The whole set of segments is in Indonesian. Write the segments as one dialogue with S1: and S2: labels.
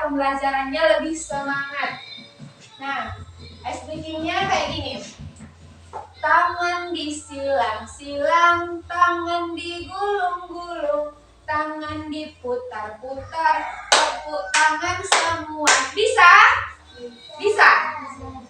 S1: pembelajarannya lebih semangat. Nah, ice breakingnya kayak gini. Tangan disilang-silang, tangan digulung-gulung, tangan diputar-putar, tepuk tangan semua. Bisa? Bisa?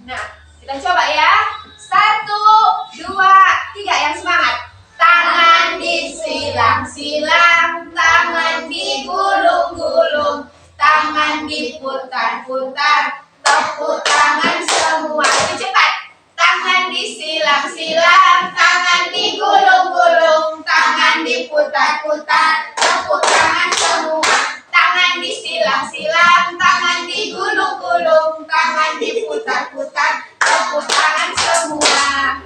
S1: Nah, kita coba ya. 1, 2, 3, yang semangat. Tangan disilang-silang, tangan digulung-gulung, tangan diputar-putar, tepuk tangan semua. Lebih cepat. Tangan disilang-silang, tangan digulung-gulung, tangan diputar-putar, tepuk tangan semua. Tangan disilang-silang, tangan digulung-gulung, tangan diputar-putar, tepuk tangan semua.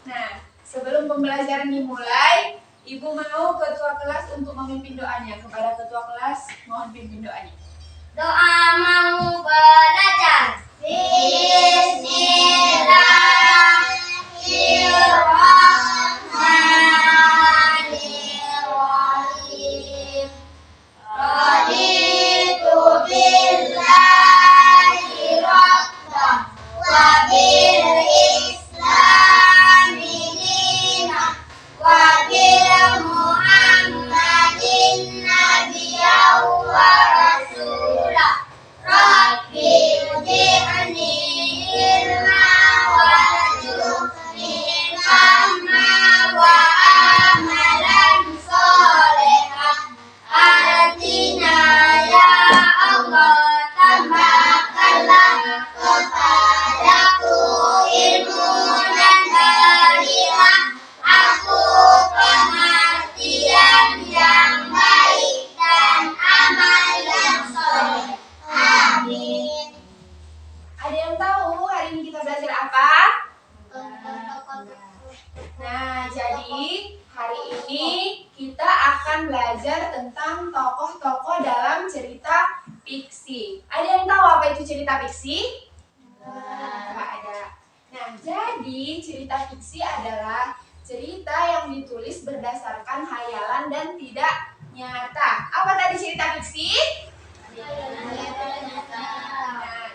S1: Nah, sebelum pembelajaran dimulai, Ibu mau ketua kelas untuk memimpin doanya. Kepada ketua kelas, mohon pimpin doanya.
S2: Doa mau belajar. Bismillahirrahmanirrahim. Raditu billahi rabban wa bil islami dinan wa bil muhammadin nabiyyan wa rasulah. Rabbi uji'ni ilma warzuqni fahma wa amalan solehan. Artina ya Allah, tambahkanlah kepadaku ilmu dan berilah aku pengertian yang baik dan amal yang soleh. Amin.
S1: Ada yang tahu hari ini kita belajar apa? Nah, jadi hari ini kita akan belajar tentang tokoh-tokoh dalam cerita fiksi. Ada yang tahu apa itu cerita fiksi? Nggak ada. Nah, jadi cerita fiksi adalah cerita yang ditulis berdasarkan hayalan dan tidak nyata. Apa tadi cerita fiksi? Nah,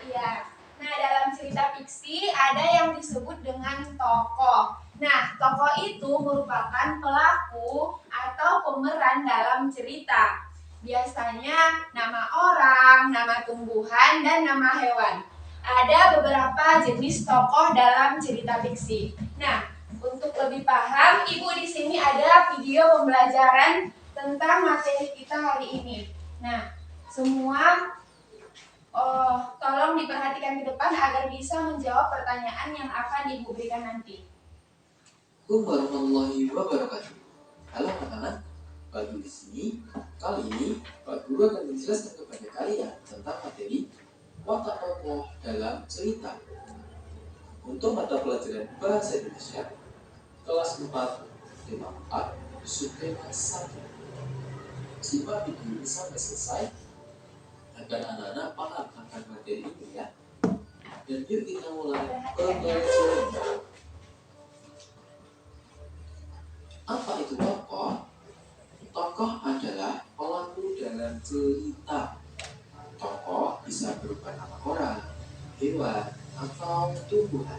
S1: iya. Nah, dalam cerita fiksi ada yang disebut dengan tokoh. Nah, tokoh itu merupakan pelaku atau pemeran dalam cerita. Biasanya nama orang, nama tumbuhan, dan nama hewan. Ada beberapa jenis tokoh dalam cerita fiksi. Nah, untuk lebih paham, Ibu di sini ada video pembelajaran tentang materi kita hari ini. Nah, semua tolong diperhatikan ke depan agar bisa menjawab pertanyaan yang akan Ibu berikan nanti.
S3: Assalamualaikum warahmatullahi wabarakatuh. Halo anak-anak, Pak Guru di sini. Kali ini Pak Guru akan menjelaskan kepada kalian tentang materi watak tokoh dalam cerita. Untuk mata pelajaran Bahasa Indonesia kelas 4 tema 4 subtema 1. Simak video ini sampai selesai agar anak-anak paham akan materi ini ya. Dan yuk kita mulai pembelajaran. Apa itu tokoh? Tokoh adalah pelaku dalam cerita. Tokoh bisa berupa nama orang, hewan, atau tumbuhan.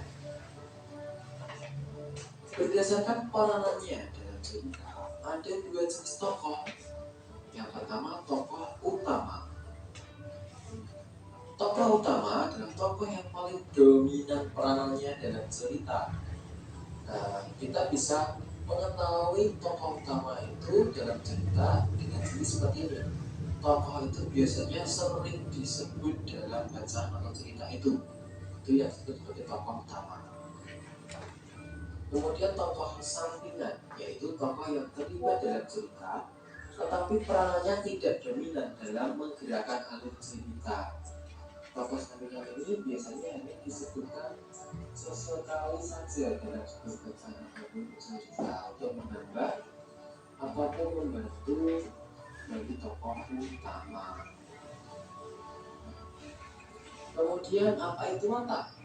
S3: Berdasarkan peranannya dalam cerita, ada dua jenis tokoh. Yang pertama, tokoh utama. Tokoh utama adalah tokoh yang paling dominan peranannya dalam cerita. Nah, kita bisa mengetahui tokoh utama itu dalam cerita dengan ciri seperti ini. Tokoh itu biasanya sering disebut dalam bacaan atau cerita itu yang disebut sebagai tokoh utama. Kemudian tokoh sampingan, yaitu tokoh yang terlibat dalam cerita tetapi peranannya tidak dominan dalam menggerakkan alur cerita. Tokoh sampingan ini biasanya hanya disebutkan sesekali saja dalam sebuah bacaan ataupun cerita untuk menambah ataupun membantu bagi tokoh utama. Kemudian apa itu watak?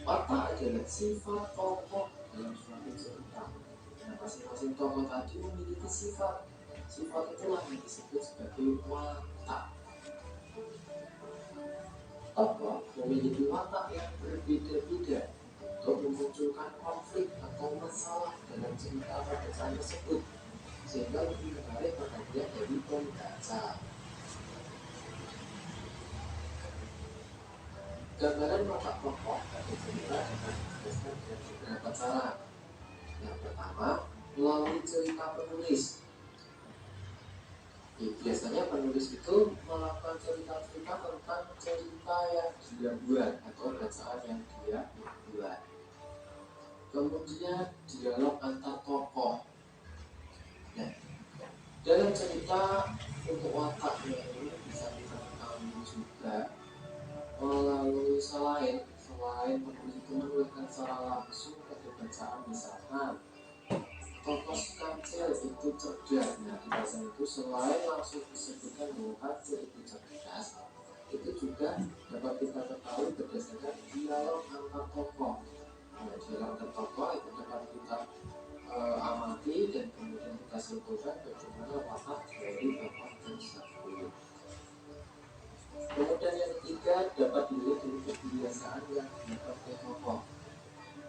S3: Watak adalah sifat tokoh dalam suatu cerita. Nah, masing-masing tokoh tadi memiliki sifat. Sifat itulah yang disebut sebagai watak. tokoh memiliki watak yang berbeda-beda untuk memunculkan konflik atau masalah dalam cerita bacaan tersebut, sehingga lebih menarik perhatian dari pembaca. Gambaran watak tokoh pada cerita dapat dijelaskan dengan beberapa cara. Yang pertama, melalui cerita penulis. Biasanya penulis itu melakukan cerita-cerita tentang cerita yang dia buat atau bacaan yang dia buat. Kemudian dialog antar tokoh. Nah, dalam cerita untuk wataknya ini bisa kita ketahui juga melalui selain penulis itu menuliskan secara langsung pada bacaan, misalkan tokoh kancil itu cerdas. Nah, di bahasa itu selain langsung disebutkan bahwa kancil itu cerdas, itu juga dapat kita ketahui berdasarkan dialog antar tokoh. Nah, dialog antar tokoh itu dapat kita amati dan kemudian kita simpulkan bagaimana watak dari tokoh tersebut. Kemudian yang ketiga, dapat dilihat dari kebiasaan yang dipakai tokoh.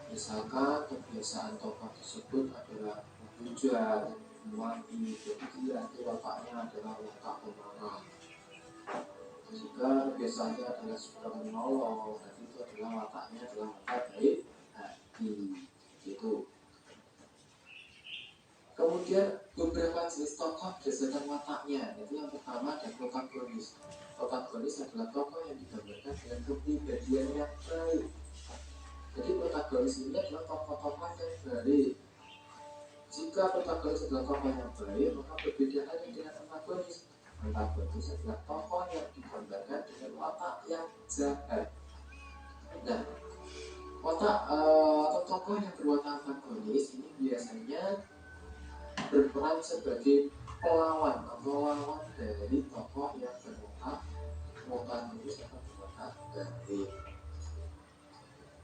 S3: Misalkan kebiasaan tokoh tersebut adalah hujan, wangi, jadi nanti wataknya adalah watak pemarah. Jika kebiasaannya adalah suka menolong, nanti itu adalah wataknya adalah watak baik hati. Gitu. Kemudian beberapa jenis tokoh berdasarkan wataknya. Jadi yang pertama ada protagonis. Protagonis adalah tokoh yang digambarkan dengan kepribadian yang baik. Jadi protagonis ini adalah tokoh-tokoh yang baik. Jika protagonis adalah tokoh yang baik, maka berbeda halnya dengan antagonis. Antagonis adalah tokoh yang digambarkan dengan watak yang jahat. Nah, watak atau tokoh yang berwatak antagonis ini biasanya berperan sebagai pelawan atau lawan dari tokoh yang berwatak protagonis atau berwatak baik.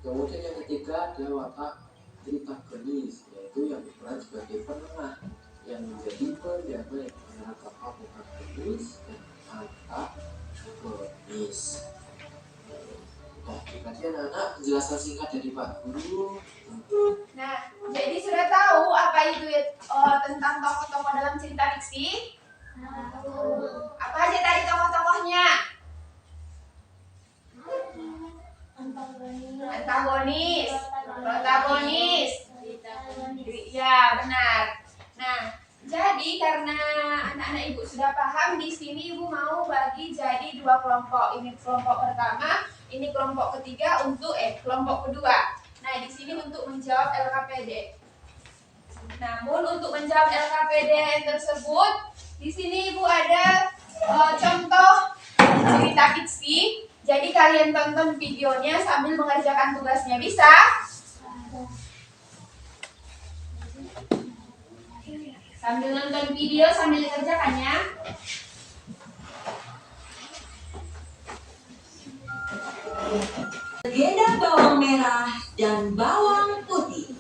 S3: Kemudian yang ketiga ada watak tritagonis, yaitu yang berperan sebagai penengah yang menjadi pendamai antara tokoh protagonis dan antagonis. Nah, tadi anak-anak penjelasan singkat dari Pak Guru.
S1: Nah, jadi sudah tahu apa itu tentang tokoh-tokoh dalam cerita fiksi? Apa aja tadi tokoh-tokohnya? Antagonis, protagonis. Ya, benar. Nah, jadi karena anak-anak ibu sudah paham, di sini ibu mau bagi jadi dua kelompok. Ini kelompok pertama, ini kelompok ketiga untuk kelompok kedua. Nah, di sini untuk menjawab LKPD. Namun untuk menjawab LKPD tersebut, di sini ibu ada contoh cerita fiksi. Jadi kalian tonton videonya sambil mengerjakan tugasnya, bisa? Sambil nonton video sambil dikerjakannya.
S4: Legenda bawang merah dan bawang putih.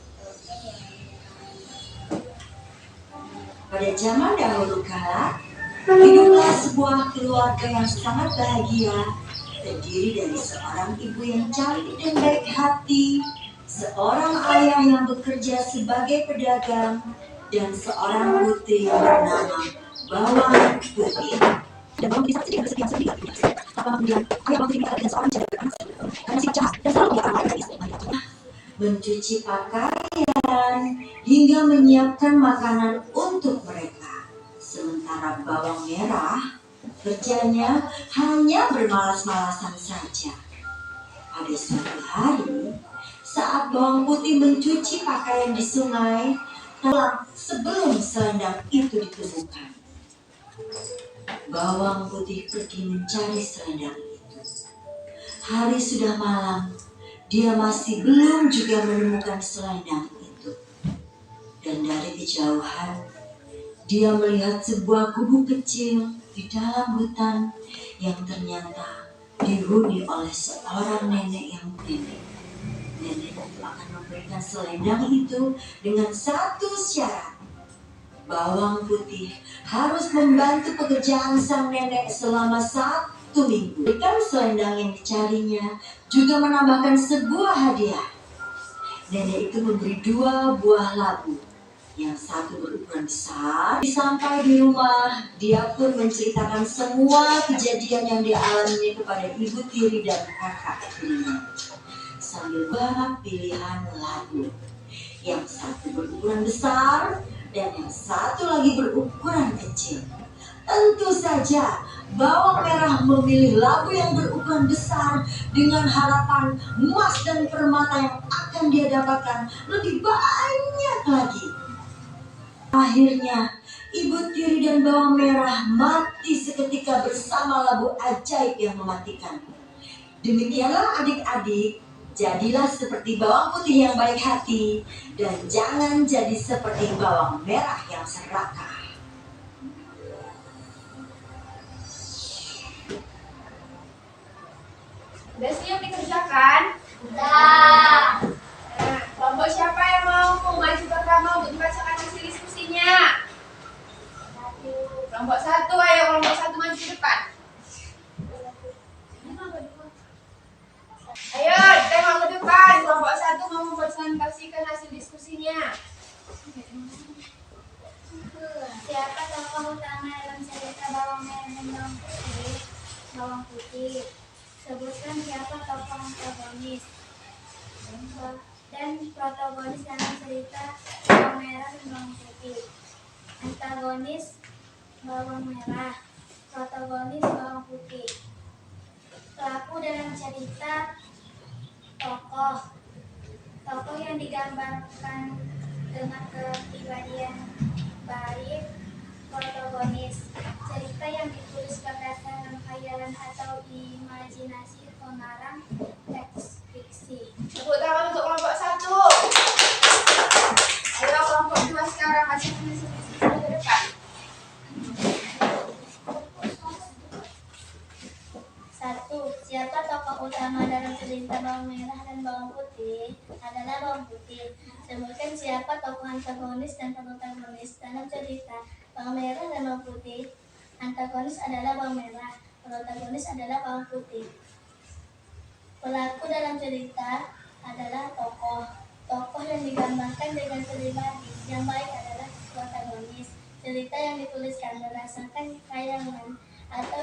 S4: Pada zaman dahulu kala, hiduplah sebuah keluarga yang sangat bahagia, terdiri dari seorang ibu yang cantik dan baik hati, seorang ayah yang bekerja sebagai pedagang, dan seorang putri yang bernama Bawang Putih. Dan Bawang Putih sangat sedih dan bersedih yang sedih. Kemudian ayah Bawang Putih menikah dengan seorang janda beranak karena si jahat dan selalu dia orang gadis. Mencuci pakaian hingga menyiapkan makanan untuk mereka. Sementara bawang merah kerjanya hanya bermalas-malasan saja. Pada suatu hari, saat bawang putih mencuci pakaian di sungai, pulang sebelum selendang itu ditemukan. Bawang putih pergi mencari selendang itu. Hari sudah malam, dia masih belum juga menemukan selendang itu. Dan dari kejauhan, dia melihat sebuah gubuk kecil di dalam hutan yang ternyata dihuni oleh seorang nenek yang nenek. Nenek itu akan memberikan selendang itu dengan satu syarat. Bawang putih harus membantu pekerjaan sang nenek selama 1 Sabtu Minggu. Ikan selendang yang dicarinya juga menambahkan sebuah hadiah. Nenek itu memberi 2 buah labu. Yang satu berukuran besar. Sampai di rumah, dia pun menceritakan semua kejadian yang dialaminya kepada ibu tiri dan kakak tirinya. Sambil banyak pilihan labu. Yang satu berukuran besar dan yang satu lagi berukuran kecil. Tentu saja bawang merah memilih labu yang berukuran besar dengan harapan emas dan permata yang akan dia dapatkan lebih banyak lagi. Akhirnya, ibu tiri dan bawang merah mati seketika bersama labu ajaib yang mematikan. Demikianlah adik-adik, jadilah seperti bawang putih yang baik hati dan jangan jadi seperti bawang merah yang serakah.
S1: Udah siap dikerjakan?
S2: Udah.
S1: Nah, kelompok siapa yang mau maju pertama untuk membacakan hasil diskusinya? Kelompok 1, ayo kelompok 1 maju ke depan. Ayo, tengok ke depan. Kelompok 1 mau mempresentasikan hasil diskusinya.
S2: Siapa tokoh utama dalam cerita bawang merah dan bawang putih? Bawang putih. Sebutkan siapa tokoh antagonis dan protagonis dalam cerita bawang merah dan bawang putih. Antagonis bawang merah, protagonis bawang putih. Pelaku dalam cerita tokoh yang digambarkan dengan kepribadian baik, protagonis. Cerita yang ditulis berdasarkan khayalan atau imajinasi pengarang, teks fiksi.
S1: Tepuk tangan untuk kelompok 1. Ayo kelompok 2 sekarang hasil diskusi ke depan.
S2: 1. Siapa tokoh utama dalam cerita bawang merah dan bawang putih? Adalah bawang putih. Sebutkan siapa tokoh antagonis dan protagonis dalam cerita bawang merah dan bawang putih. Antagonis adalah bawang merah, protagonis adalah bawang putih. Pelaku dalam cerita adalah tokoh yang digambarkan dengan pribadi yang baik adalah protagonis. Cerita yang dituliskan berdasarkan khayalan atau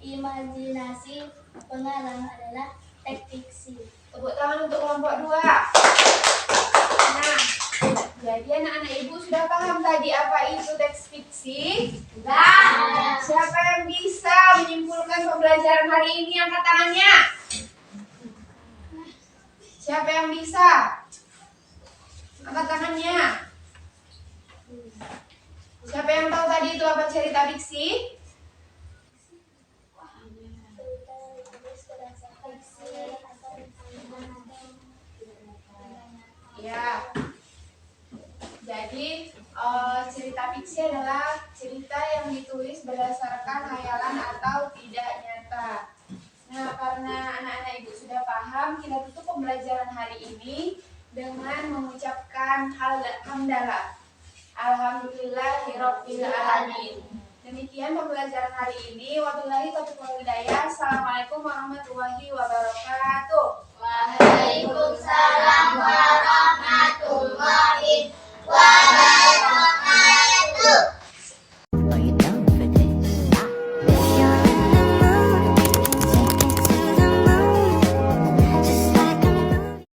S2: imajinasi pengarang adalah teks fiksi.
S1: Tepuk tangan untuk kelompok 2. Nah, jadi anak-anak ibu sudah paham tadi apa itu teks fiksi?
S2: Sudah.
S1: Siapa yang bisa menyimpulkan pembelajaran hari ini? Angkat tangannya. Siapa yang bisa? Angkat tangannya. Siapa yang tahu tadi itu apa cerita fiksi? Ya. Jadi cerita fiksi adalah cerita yang ditulis berdasarkan khayalan atau tidak nyata. Nah, karena anak-anak ibu sudah paham, kita tutup pembelajaran hari ini dengan mengucapkan hamdalah. Alhamdulillahirabbil alamin. Demikian pembelajaran hari ini. Wabillahi taufiq wal hidayah. Assalamualaikum warahmatullahi wabarakatuh.